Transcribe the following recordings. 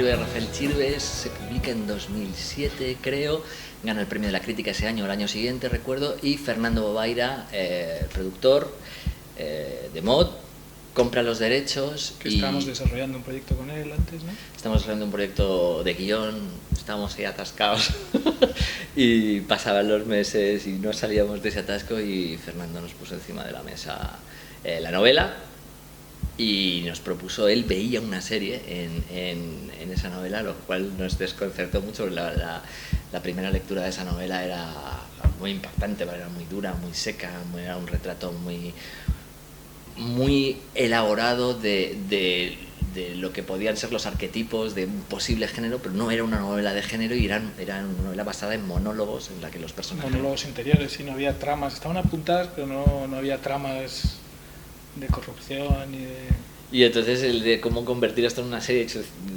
escribe Rafael Chirves, se publica en 2007, creo, gana el premio de la crítica ese año, el año siguiente, recuerdo, y Fernando Bobaira, productor de Mod, compra los derechos. Que estábamos desarrollando un proyecto con él antes, ¿no? Estamos desarrollando un proyecto de guión, estábamos ahí atascados y pasaban los meses y no salíamos de ese atasco, y Fernando nos puso encima de la mesa la novela y nos propuso, él veía una serie en esa novela, lo cual nos desconcertó mucho. La primera lectura de esa novela era muy impactante, era muy dura, muy seca, era un retrato muy elaborado de lo que podían ser los arquetipos de un posible género, pero no era una novela de género, y era una novela basada en monólogos en la que los personajes... Monólogos interiores, sí, no había tramas, estaban apuntadas, pero no había tramas de corrupción ni de... Y entonces el de cómo convertir esto en una serie,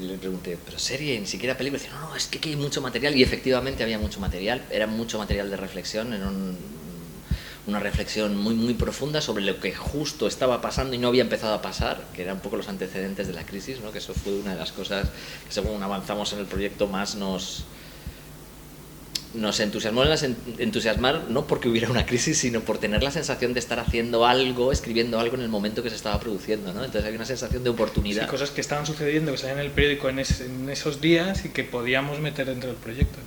le pregunté, ¿pero serie? Ni siquiera película. Y dice, no, es que hay mucho material, y efectivamente había mucho material, era mucho material de reflexión, era una reflexión muy, muy profunda sobre lo que justo estaba pasando y no había empezado a pasar, que eran un poco los antecedentes de la crisis, ¿no? Que eso fue una de las cosas que, según avanzamos en el proyecto, más nos entusiasmó, entusiasmar, no porque hubiera una crisis, sino por tener la sensación de estar haciendo algo, escribiendo algo en el momento que se estaba produciendo, ¿no? Entonces había una sensación de oportunidad. Sí, cosas que estaban sucediendo, que salían en el periódico en esos días y que podíamos meter dentro del proyecto.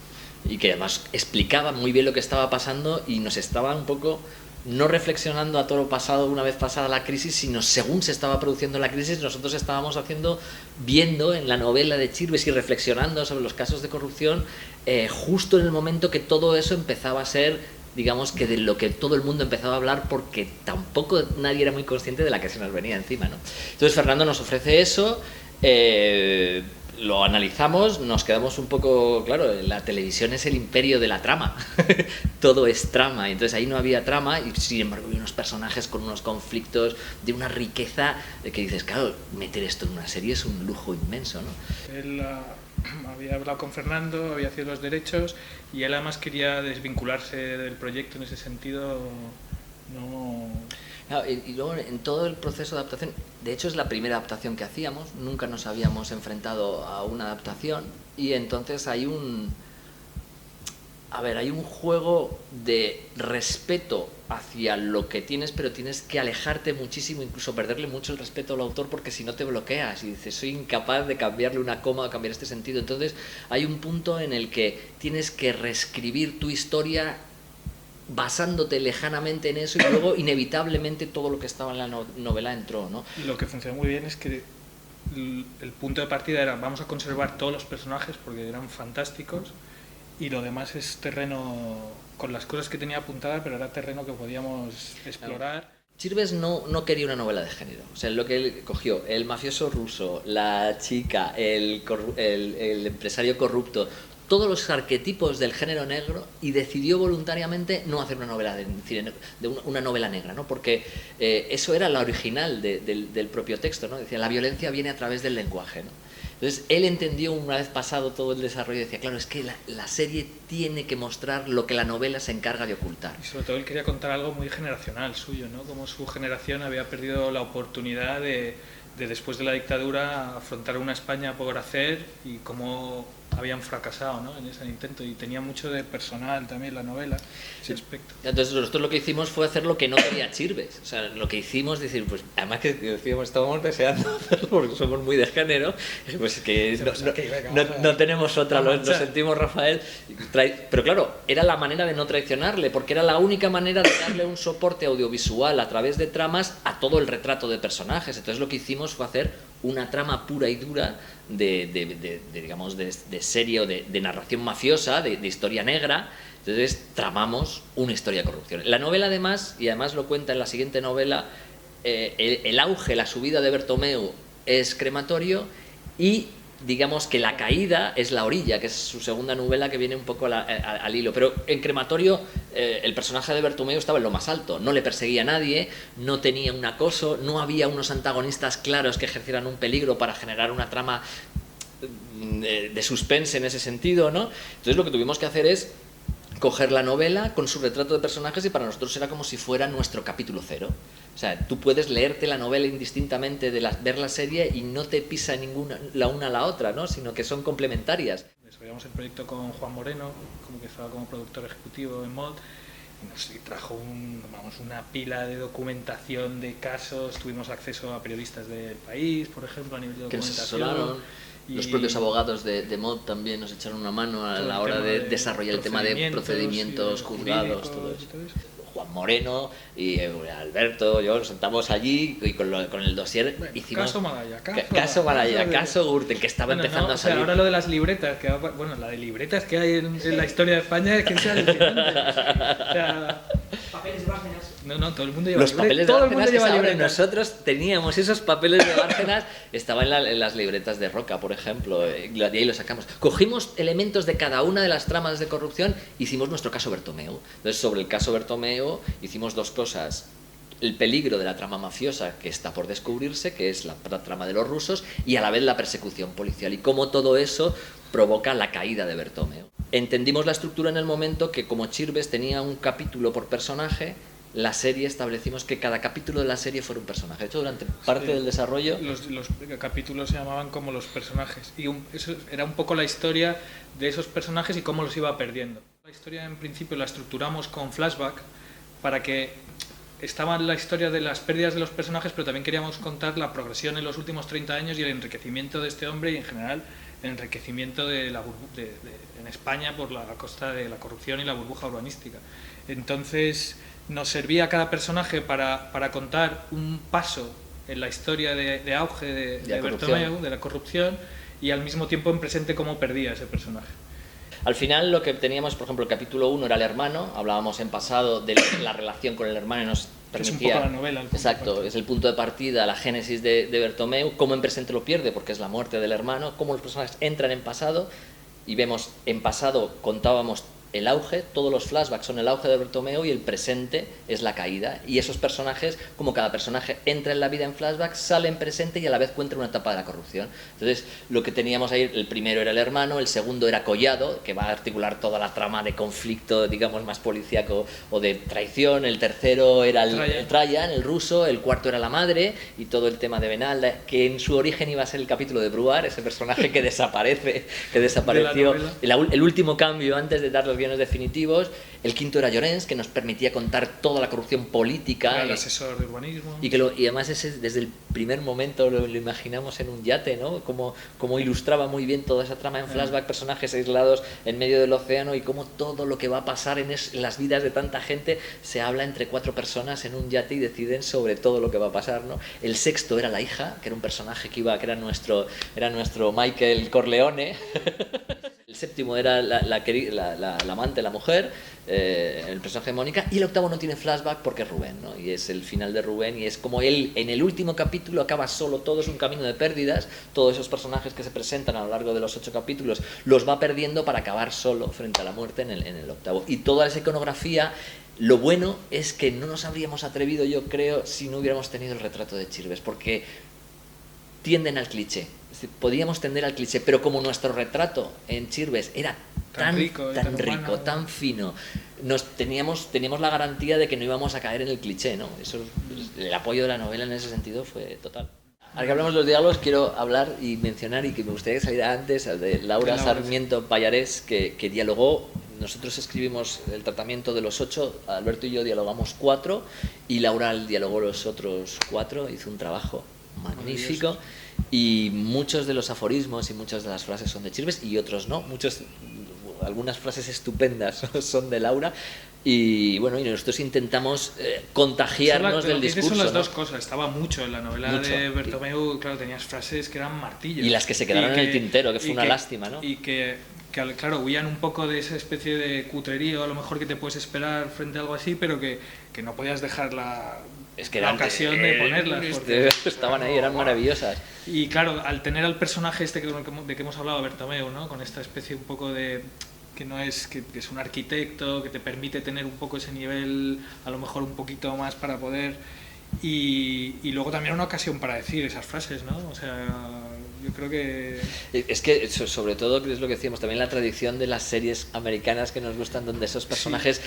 Y que además explicaba muy bien lo que estaba pasando, y nos estaba un poco no reflexionando a todo lo pasado una vez pasada la crisis, sino según se estaba produciendo la crisis, nosotros estábamos viendo en la novela de Chirves y reflexionando sobre los casos de corrupción, justo en el momento que todo eso empezaba a ser, digamos, que de lo que todo el mundo empezaba a hablar, porque tampoco nadie era muy consciente de la que se nos venía encima, ¿no? Entonces Fernando nos ofrece eso, lo analizamos, nos quedamos un poco, claro, la televisión es el imperio de la trama, todo es trama, y entonces ahí no había trama, y sin embargo había unos personajes con unos conflictos de una riqueza que dices, claro, meter esto en una serie es un lujo inmenso, ¿no? Él había hablado con Fernando, había sido los derechos, y él además quería desvincularse del proyecto en ese sentido, no... Y luego en todo el proceso de adaptación, de hecho es la primera adaptación que hacíamos, nunca nos habíamos enfrentado a una adaptación, y entonces hay un juego de respeto hacia lo que tienes, pero tienes que alejarte muchísimo, incluso perderle mucho el respeto al autor, porque si no te bloqueas y dices, soy incapaz de cambiarle una coma o cambiar este sentido. Entonces hay un punto en el que tienes que reescribir tu historia basándote lejanamente en eso, y luego inevitablemente todo lo que estaba en la novela entró, ¿no? Y lo que funcionó muy bien es que el punto de partida era, vamos a conservar todos los personajes porque eran fantásticos, y lo demás es terreno con las cosas que tenía apuntadas, pero era terreno que podíamos explorar. Chirves no quería una novela de género, o sea, lo que él cogió, el mafioso ruso, la chica, el empresario corrupto, todos los arquetipos del género negro, y decidió voluntariamente no hacer una novela de una novela negra, ¿no? Porque eso era la original del propio texto, ¿no? Decía, la violencia viene a través del lenguaje, ¿no? Entonces él entendió, una vez pasado todo el desarrollo, decía, claro, es que la serie tiene que mostrar lo que la novela se encarga de ocultar. Y sobre todo él quería contar algo muy generacional suyo, ¿no? Como su generación había perdido la oportunidad de después de la dictadura afrontar una España por hacer, y cómo habían fracasado, ¿no? En ese intento, y tenía mucho de personal también la novela, ese aspecto. Entonces nosotros lo que hicimos fue hacer lo que no quería Chirves, o sea, lo que hicimos, decir, pues además que decíamos, estábamos deseando hacerlo porque somos muy de género, pues que no tenemos otra, nos sentimos Rafael, pero claro, era la manera de no traicionarle, porque era la única manera de darle un soporte audiovisual a través de tramas a todo el retrato de personajes. Entonces lo que hicimos fue hacer una trama pura y dura digamos, de serie o de narración mafiosa, de historia negra. Entonces tramamos una historia de corrupción. La novela además lo cuenta en la siguiente novela, el auge, la subida de Bertomeu es Crematorio, y digamos que la caída es La orilla, que es su segunda novela, que viene un poco al hilo. Pero en Crematorio el personaje de Bertomeu estaba en lo más alto, no le perseguía a nadie, no tenía un acoso, no había unos antagonistas claros que ejercieran un peligro para generar una trama de suspense en ese sentido, ¿no? Entonces lo que tuvimos que hacer es coger la novela con su retrato de personajes y para nosotros era como si fuera nuestro capítulo cero. O sea, tú puedes leerte la novela indistintamente de ver la serie y no te pisa ninguna la una a la otra, ¿no? Sino que son complementarias. Desarrollamos el proyecto con Juan Moreno, como que estaba como productor ejecutivo en MOD, y nos trajo una pila de documentación de casos. Tuvimos acceso a periodistas del país, por ejemplo, a nivel de documentación. Que nos asesoraron. Los propios abogados de MOD también nos echaron una mano a la hora de desarrollar el tema de procedimientos, juzgados, todo eso. Juan Moreno y Alberto, yo nos sentamos allí y con el dossier hicimos... Caso Malaya, caso Gürtel, que estaba empezando a salir. Ahora lo de las libretas, la de libretas que hay en la historia de España es que sea alucinante. O sea, papeles de Bárcenas. No, todo el mundo lleva los papeles de Bárcenas lleva libretas. Nosotros teníamos esos papeles de Bárcenas, estaban en las libretas de Roca, por ejemplo, y de ahí los sacamos. Cogimos elementos de cada una de las tramas de corrupción, hicimos nuestro caso Bertomeu. Entonces, sobre el caso Bertomeu hicimos dos cosas: el peligro de la trama mafiosa que está por descubrirse, que es la trama de los rusos, y a la vez la persecución policial, y cómo todo eso provoca la caída de Bertomeu. Entendimos la estructura en el momento que, como Chirves tenía un capítulo por personaje, la serie establecimos que cada capítulo de la serie fuera un personaje. De hecho, durante parte del desarrollo... Los capítulos se llamaban como los personajes, y eso era un poco la historia de esos personajes y cómo los iba perdiendo. La historia, en principio, la estructuramos con flashback para que estaba la historia de las pérdidas de los personajes, pero también queríamos contar la progresión en los últimos 30 años y el enriquecimiento de este hombre, y en general el enriquecimiento en España por la costa de la corrupción y la burbuja urbanística. Entonces nos servía cada personaje para contar un paso en la historia de auge de Bertomeu, de la corrupción, y al mismo tiempo en presente cómo perdía ese personaje. Al final lo que teníamos, por ejemplo, el capítulo 1 era el hermano, hablábamos en pasado de la relación con el hermano y nos permitía... Es un poco la novela. Exacto, es el punto de partida, la génesis de Bertomeu, cómo en presente lo pierde, porque es la muerte del hermano, cómo los personajes entran en pasado, y vemos, en pasado contábamos el auge, todos los flashbacks son el auge de Bertomeu y el presente es la caída, y esos personajes, como cada personaje entra en la vida en flashback, sale en presente y a la vez cuenta una etapa de la corrupción. Entonces lo que teníamos ahí, el primero era el hermano, el segundo era Collado, que va a articular toda la trama de conflicto, digamos, más policíaco o de traición, el tercero era el Trajan, el ruso, el cuarto era la madre, y todo el tema de Benalda, que en su origen iba a ser el capítulo de Bruar, ese personaje que desapareció, el último cambio antes de dar los guiones definitivos. El quinto era Llorens, que nos permitía contar toda la corrupción política. Era el asesor de urbanismo. Y además desde el primer momento lo imaginamos en un yate, ¿no? Como ilustraba muy bien toda esa trama en flashback, personajes aislados en medio del océano, y cómo todo lo que va a pasar en las vidas de tanta gente se habla entre 4 personas en un yate y deciden sobre todo lo que va a pasar, ¿no? El sexto era la hija, que era un personaje que era nuestro Michael Corleone. El séptimo era la amante, la mujer, el personaje de Mónica, y el octavo no tiene flashback porque es Rubén, ¿no? Y es el final de Rubén, y es como él en el último capítulo acaba solo. Todo es un camino de pérdidas, todos esos personajes que se presentan a lo largo de los 8 capítulos los va perdiendo para acabar solo frente a la muerte en el octavo. Y toda esa iconografía, lo bueno es que no nos habríamos atrevido, yo creo, si no hubiéramos tenido el retrato de Chirves, porque tienden al cliché. Es decir, podíamos tender al cliché, pero como nuestro retrato en Chirves era tan rico, tan fino, teníamos la garantía de que no íbamos a caer en el cliché, ¿no? Eso, el apoyo de la novela en ese sentido fue total. Ahora que hablamos de los diálogos, quiero hablar y mencionar, y que me gustaría que saliera antes, de Laura Sarmiento Pallarés, que dialogó. Nosotros escribimos el tratamiento de los 8, Alberto y yo dialogamos 4, y Laura dialogó los otros 4, hizo un trabajo magnífico, y muchos de los aforismos y muchas de las frases son de Chirves y otros no, algunas frases estupendas son de Laura, y bueno, y nosotros intentamos contagiarnos del discurso. Son las dos cosas, estaba mucho en la novela de Bertomeu, claro, tenías frases que eran martillos. Y las que se quedaron en el tintero, que fue una lástima, ¿no? Y que claro, huían un poco de esa especie de cutrerío, a lo mejor que te puedes esperar frente a algo así, pero que no podías dejar la ocasión de ponerlas. Porque, estaban ahí, eran maravillosas. Y claro, al tener al personaje de que hemos hablado, Bertomeu, ¿no? Con esta especie un poco de... que es un arquitecto, que te permite tener un poco ese nivel, a lo mejor un poquito más para poder... Y luego también una ocasión para decir esas frases, ¿no? O sea, Yo creo que... Es que, sobre todo, es lo que decíamos, también la tradición de las series americanas que nos gustan, donde esos personajes,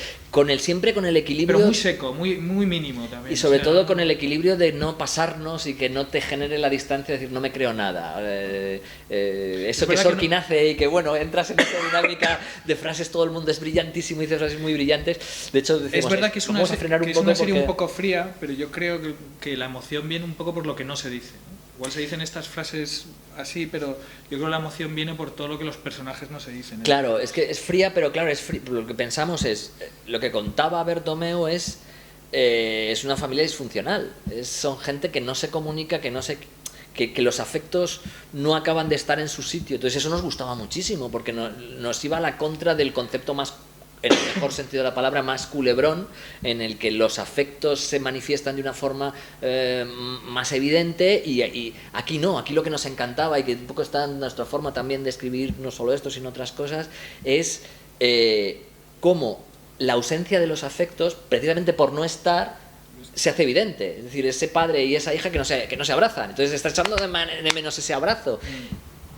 siempre con el equilibrio... Pero muy seco, muy mínimo también. Y sobre todo con el equilibrio de no pasarnos y que no te genere la distancia de decir, no me creo nada. Eso que Sorkin hace y que, bueno, entras en esa dinámica de frases, todo el mundo es brillantísimo y dice frases muy brillantes. De hecho, decimos, es verdad que es una serie porque... un poco fría, pero yo creo que la emoción viene un poco por lo que no se dice, ¿no? Igual se dicen estas frases así, pero yo creo que la emoción viene por todo lo que los personajes no se dicen, ¿eh? Claro, es que es fría, pero claro, es fría. Lo que pensamos es, lo que contaba Bertomeu es una familia disfuncional. Son gente que no se comunica, que los afectos no acaban de estar en su sitio. Entonces eso nos gustaba muchísimo, porque nos iba a la contra del concepto más, en el mejor sentido de la palabra, más culebrón, en el que los afectos se manifiestan de una forma más evidente, y aquí no, aquí lo que nos encantaba, y que un poco está en nuestra forma también de escribir, no solo esto, sino otras cosas, es cómo la ausencia de los afectos, precisamente por no estar, se hace evidente. Es decir, ese padre y esa hija que no se abrazan, entonces está echando de menos ese abrazo.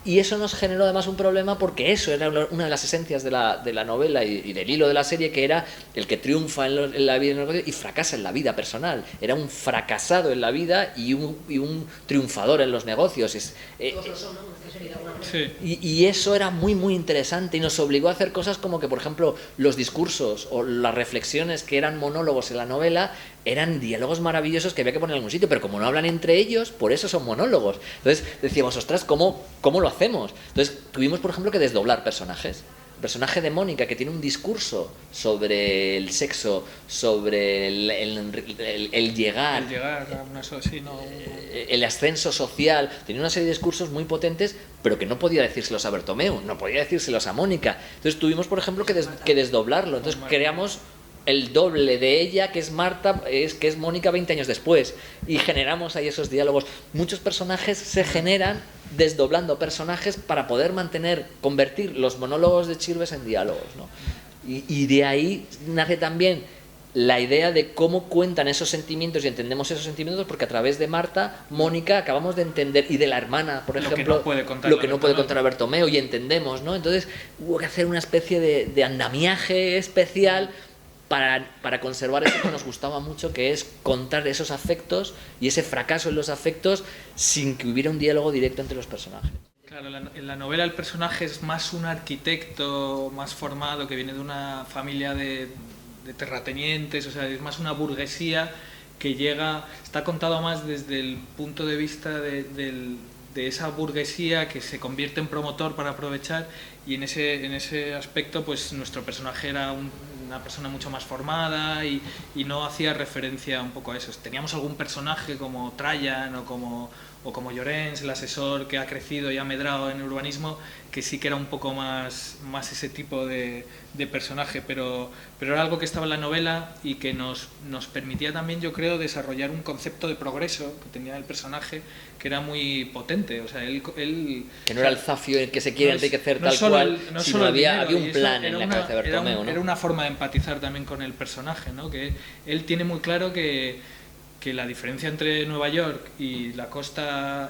Y eso nos generó además un problema, porque eso era una de las esencias de la novela y del hilo de la serie, que era el que triunfa en la vida y fracasa en la vida personal. Era un fracasado en la vida y un triunfador en los negocios. Sí. Y eso era muy, muy interesante, y nos obligó a hacer cosas como que, por ejemplo, los discursos o las reflexiones que eran monólogos en la novela eran diálogos maravillosos que había que poner en algún sitio, pero como no hablan entre ellos, por eso son monólogos. Entonces decíamos, ostras, ¿cómo lo hacemos? Entonces tuvimos, por ejemplo, que desdoblar personajes. El personaje de Mónica, que tiene un discurso sobre el sexo, sobre el llegar, el ascenso social, tenía una serie de discursos muy potentes, pero que no podía decírselos a Bertomeu, no podía decírselos a Mónica. Entonces tuvimos, por ejemplo, que desdoblarlo. Entonces creamos el doble de ella, que es Marta, que es Mónica 20 años después, y generamos ahí esos diálogos. Muchos personajes se generan desdoblando personajes para poder convertir los monólogos de Chirves en diálogos, ¿no? Y de ahí nace también la idea de cómo cuentan esos sentimientos, y entendemos esos sentimientos porque a través de Marta, Mónica, acabamos de entender, y de la hermana, por ejemplo, lo que no puede contar a Bertomeu, y entendemos, ¿no? Entonces hubo que hacer una especie de andamiaje especial para conservar eso que nos gustaba mucho, que es contar esos afectos y ese fracaso en los afectos sin que hubiera un diálogo directo entre los personajes. Claro, en la novela el personaje es más un arquitecto más formado, que viene de una familia de terratenientes, o sea, es más una burguesía que está contado más desde el punto de vista de esa burguesía que se convierte en promotor para aprovechar, y en ese aspecto pues nuestro personaje era una persona mucho más formada y no hacía referencia un poco a eso. Teníamos algún personaje como Trajan o como Llorens, el asesor que ha crecido y ha medrado en el urbanismo, que sí que era un poco más ese tipo de personaje, pero era algo que estaba en la novela y que nos permitía también, yo creo, desarrollar un concepto de progreso que tenía el personaje, que era muy potente. O sea, él que no era el zafio el que se quiere enriquecer tal cual, sino había un plan en la cabeza de Bertomeu, ¿no? Era una forma de empatizar también con el personaje, ¿no? Que él tiene muy claro que la diferencia entre Nueva York y la costa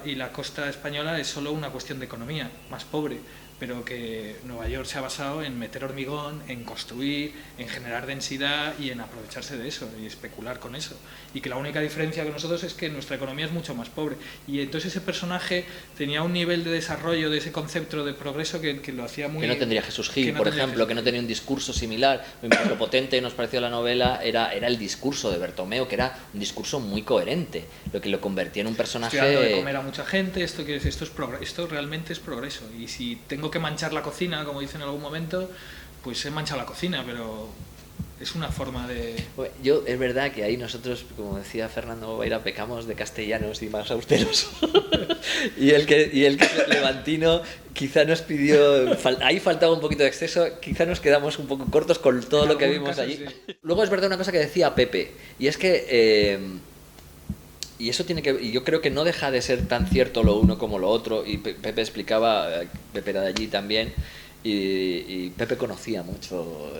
española es solo una cuestión de economía, más pobre, pero que Nueva York se ha basado en meter hormigón, en construir, en generar densidad y en aprovecharse de eso y especular con eso. Y que la única diferencia con nosotros es que nuestra economía es mucho más pobre. Y entonces ese personaje tenía un nivel de desarrollo de ese concepto de progreso que lo hacía muy... Que no tendría Jesús Gil, por ejemplo, que no tenía un discurso similar. Lo potente que nos pareció la novela era el discurso de Bertomeu, que era un discurso muy coherente, lo que lo convertía en un personaje... Estoy dando de comer a mucha gente, esto realmente es progreso. Y si tengo que manchar la cocina, como dice en algún momento, pues he manchado la cocina, pero es una forma de... Es verdad que ahí nosotros, como decía Fernando Boveira, pecamos de castellanos y más austeros. y el que es levantino quizá nos pidió... Ahí faltaba un poquito de exceso, quizá nos quedamos un poco cortos con todo lo que vimos allí. Sí. Luego es verdad una cosa que decía Pepe, y es que... y eso y yo creo que no deja de ser tan cierto lo uno como lo otro, y Pepe explicaba, Pepe era de allí también, y Pepe conocía mucho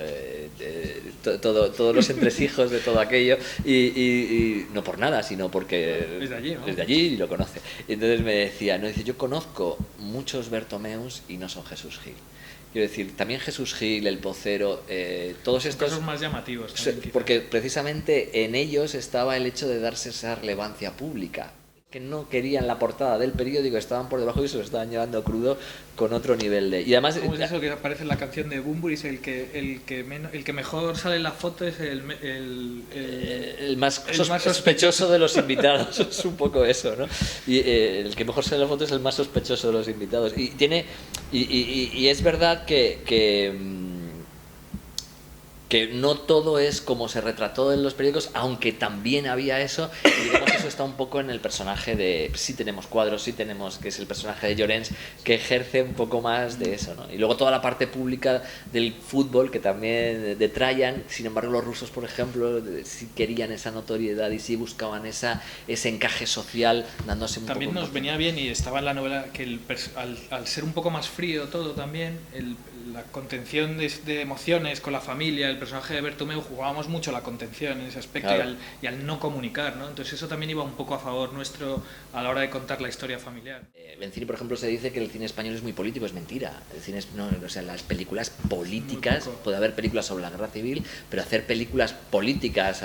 todos los entresijos de todo aquello y no por nada, sino porque es de allí, ¿no? Es de allí y lo conoce. Y entonces me decía, no, dice, yo conozco muchos Bertomeus y no son Jesús Gil. Quiero decir, también Jesús Gil, El Pocero, todos estos... casos más llamativos también, porque precisamente en ellos estaba el hecho de darse esa relevancia pública, que no querían la portada del periódico, estaban por debajo y se lo estaban llevando crudo con otro nivel de... Y además, ¿cómo es eso que aparece en la canción de Bunbury? El que mejor sale en la foto es el más sospechoso de los invitados. Es un poco eso, ¿no? Y el que mejor sale en la foto es el más sospechoso de los invitados. Y tiene y es verdad que no todo es como se retrató en los periódicos, aunque también había eso, y digamos que eso está un poco en el personaje de... Sí tenemos cuadros, sí tenemos, que es el personaje de Llorens, que ejerce un poco más de eso, ¿no? Y luego toda la parte pública del fútbol, que también de Trajan, sin embargo los rusos, por ejemplo, sí querían esa notoriedad y sí buscaban ese encaje social, dándose un también poco... Nos venía bien, y estaba en la novela, que al ser un poco más frío todo también, la contención de emociones con la familia, el personaje de Bertomeu, jugábamos mucho la contención en ese aspecto, claro. y al no comunicar, ¿no? Entonces eso también iba un poco a favor nuestro a la hora de contar la historia familiar. En cine, por ejemplo, se dice que el cine español es muy político, es mentira. El cine o sea, las películas políticas, puede haber películas sobre la guerra civil, pero hacer películas políticas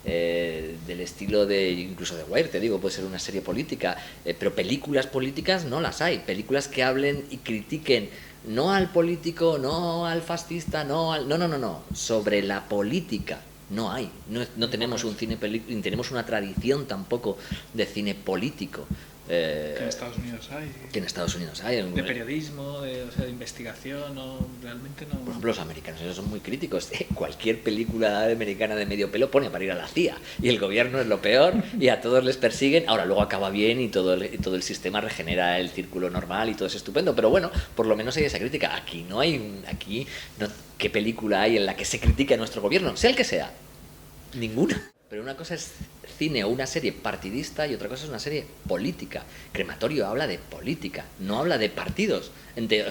del estilo de, incluso de Weir, te digo, puede ser una serie política, pero películas políticas no las hay. Películas que hablen y critiquen no al político, no al fascista, no, sobre la política no hay, no tenemos un cine tenemos una tradición tampoco de cine político. Que en Estados Unidos hay. Que en Estados Unidos hay. De periodismo, de investigación, realmente no. Por ejemplo, los americanos ellos son muy críticos. Cualquier película americana de medio pelo pone para ir a la CIA. Y el gobierno es lo peor y a todos les persiguen. Ahora luego acaba bien y todo el sistema regenera el círculo normal y todo es estupendo. Pero bueno, por lo menos hay esa crítica. Aquí no hay... ¿Qué película hay en la que se critique a nuestro gobierno? Sea el que sea. Ninguna. Pero una cosa es cine o una serie partidista y otra cosa es una serie política. Crematorio habla de política, no habla de partidos.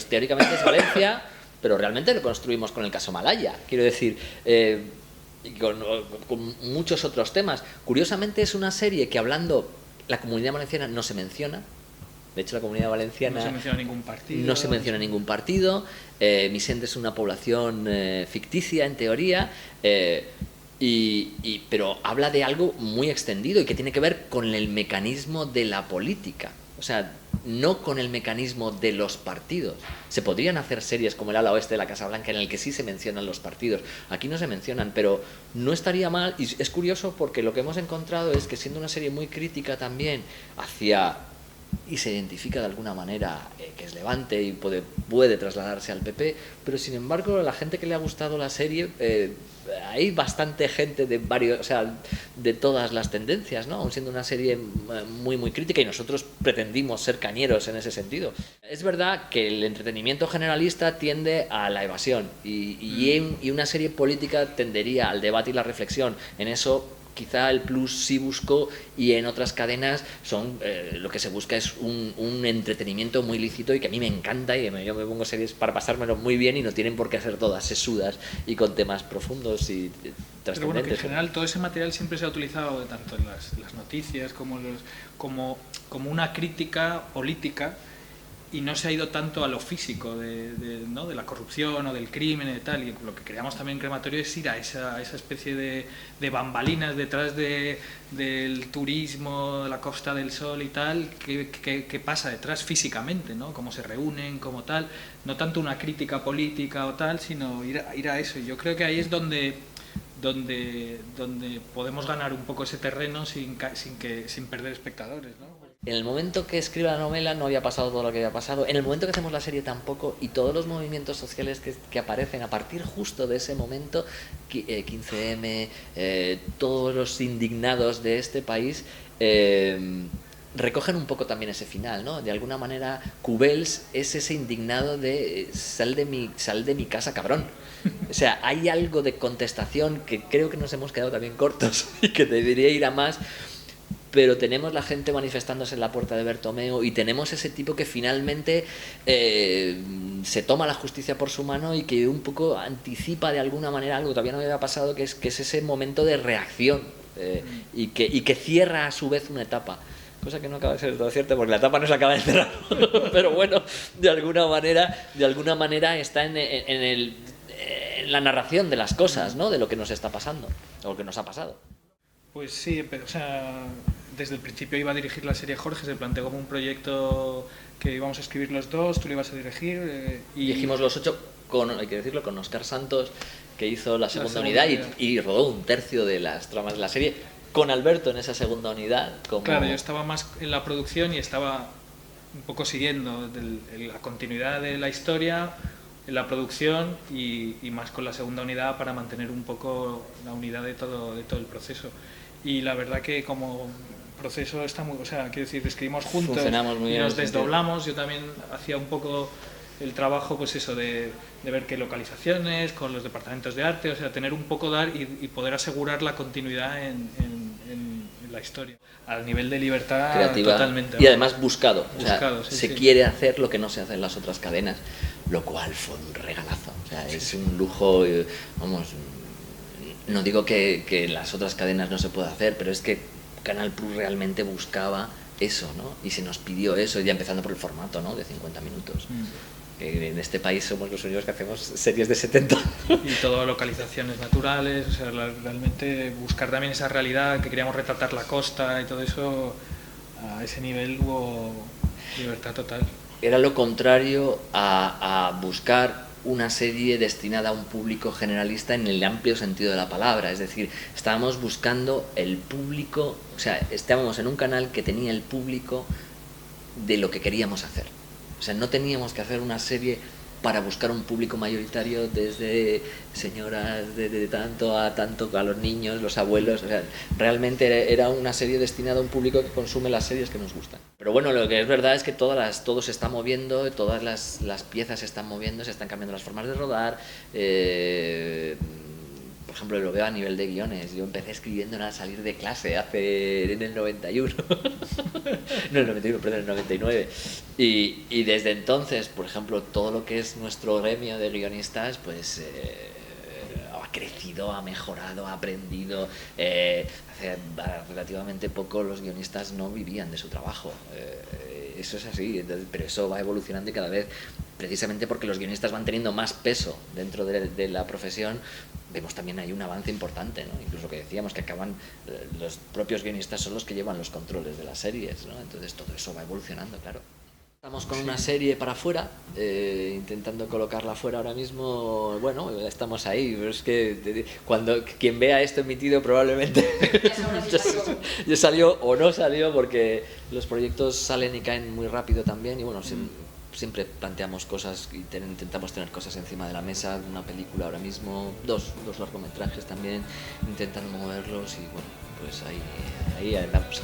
Teóricamente es Valencia, pero realmente lo construimos con el caso Malaya. Quiero decir, con muchos otros temas. Curiosamente es una serie que, hablando, la Comunidad Valenciana no se menciona. De hecho, la Comunidad Valenciana no se menciona ningún partido. No se menciona ningún partido. Misende es una población ficticia, en teoría. Pero habla de algo muy extendido y que tiene que ver con el mecanismo de la política, o sea, no con el mecanismo de los partidos. Se podrían hacer series como El ala oeste de la Casa Blanca en el que sí se mencionan los partidos. Aquí no se mencionan, pero no estaría mal. Y es curioso porque lo que hemos encontrado es que, siendo una serie muy crítica también hacia... y se identifica de alguna manera que es Levante y puede trasladarse al PP, pero sin embargo la gente que le ha gustado la serie, hay bastante gente de varios, o sea, de todas las tendencias, ¿no? Aun siendo una serie muy muy crítica, y nosotros pretendimos ser cañeros en ese sentido. Es verdad que el entretenimiento generalista tiende a la evasión y una serie política tendería al debate y la reflexión. En eso quizá el plus sí buscó, y en otras cadenas lo que se busca es un entretenimiento muy lícito y que a mí me encanta, y yo me pongo series para pasármelo muy bien y no tienen por qué hacer todas sesudas y con temas profundos y trascendentes. Pero bueno, que en general todo ese material siempre se ha utilizado tanto en las noticias como una crítica política, y no se ha ido tanto a lo físico de la corrupción o del crimen y tal. Y lo que creamos también en Crematorio es ir a esa especie de bambalinas detrás del turismo, de la Costa del Sol y tal, que pasa detrás físicamente, ¿no? Cómo se reúnen, como tal. No tanto una crítica política o tal, sino ir a eso. Y yo creo que ahí es donde podemos ganar un poco ese terreno sin perder espectadores, ¿no? En el momento que escribo la novela no había pasado todo lo que había pasado. En el momento que hacemos la serie tampoco, y todos los movimientos sociales que aparecen a partir justo de ese momento, 15M, todos los indignados de este país, recogen un poco también ese final, ¿no? De alguna manera, Cubels es ese indignado de sal de mi casa, cabrón. O sea, hay algo de contestación que creo que nos hemos quedado también cortos y que debería ir a más. pero tenemos la gente manifestándose en la puerta de Bertomeu y tenemos ese tipo que finalmente se toma la justicia por su mano y que un poco anticipa de alguna manera algo que todavía no me había pasado, que es ese momento de reacción y que cierra a su vez una etapa. Cosa que no acaba de ser todo cierto porque la etapa no se acaba de cerrar, pero bueno, de alguna manera está en la narración de las cosas, ¿no? De lo que nos está pasando, o lo que nos ha pasado. Pues sí, pero, o sea, desde el principio iba a dirigir la serie Jorge, se planteó como un proyecto que íbamos a escribir los dos, tú lo ibas a dirigir. Y dijimos los 8, hay que decirlo, con Óscar Santos, que hizo la segunda unidad y rodó un tercio de las tramas de la serie, con Alberto en esa segunda unidad. Claro, yo estaba más en la producción y estaba un poco siguiendo la continuidad de la historia, en la producción y más con la segunda unidad para mantener un poco la unidad de todo el proceso. Y la verdad que como proceso está muy, o sea, quiero decir, escribimos juntos y nos desdoblamos. Yo también hacía un poco el trabajo, pues eso, de ver qué localizaciones, con los departamentos de arte, o sea, tener un poco y poder asegurar la continuidad en la historia. Al nivel de libertad creativa, totalmente. Y además buscado. Se quiere hacer lo que no se hace en las otras cadenas, lo cual fue un regalazo. O sea, es un lujo, vamos. No digo que las otras cadenas no se pueda hacer, pero es que Canal Plus realmente buscaba eso, ¿no? Y se nos pidió eso, ya empezando por el formato, ¿no? De 50 minutos. Que en este país somos los únicos que hacemos series de 70. Y todo localizaciones naturales, o sea, realmente buscar también esa realidad, que queríamos retratar la costa y todo eso, a ese nivel hubo libertad total. Era lo contrario a buscar una serie destinada a un público generalista en el amplio sentido de la palabra, es decir, estábamos buscando el público, o sea, estábamos en un canal que tenía el público de lo que queríamos hacer, o sea, no teníamos que hacer una serie para buscar un público mayoritario desde señoras de tanto a los niños, los abuelos, o sea, realmente era una serie destinada a un público que consume las series que nos gustan. Pero bueno, lo que es verdad es que todo se está moviendo, todas las piezas se están moviendo, se están cambiando las formas de rodar. Por ejemplo, lo veo a nivel de guiones. Yo empecé escribiendo al salir de clase en el 91. No, el 91, perdón, el 99. Y desde entonces, por ejemplo, todo lo que es nuestro gremio de guionistas, pues ha crecido, ha mejorado, ha aprendido. Hace relativamente poco los guionistas no vivían de su trabajo. Eso es así, entonces, pero eso va evolucionando y cada vez, precisamente porque los guionistas van teniendo más peso dentro de la profesión, vemos también ahí un avance importante, ¿no? Incluso que decíamos que los propios guionistas son los que llevan los controles de las series, ¿no? Entonces todo eso va evolucionando, claro. Estamos con una serie para afuera, intentando colocarla fuera ahora mismo. Bueno, estamos ahí, pero es que cuando quien vea esto emitido probablemente ya salió o no salió, porque los proyectos salen y caen muy rápido también, y bueno, siempre planteamos cosas y intentamos tener cosas encima de la mesa. Una película ahora mismo, dos largometrajes también, intentando moverlos, y bueno, pues ahí andamos.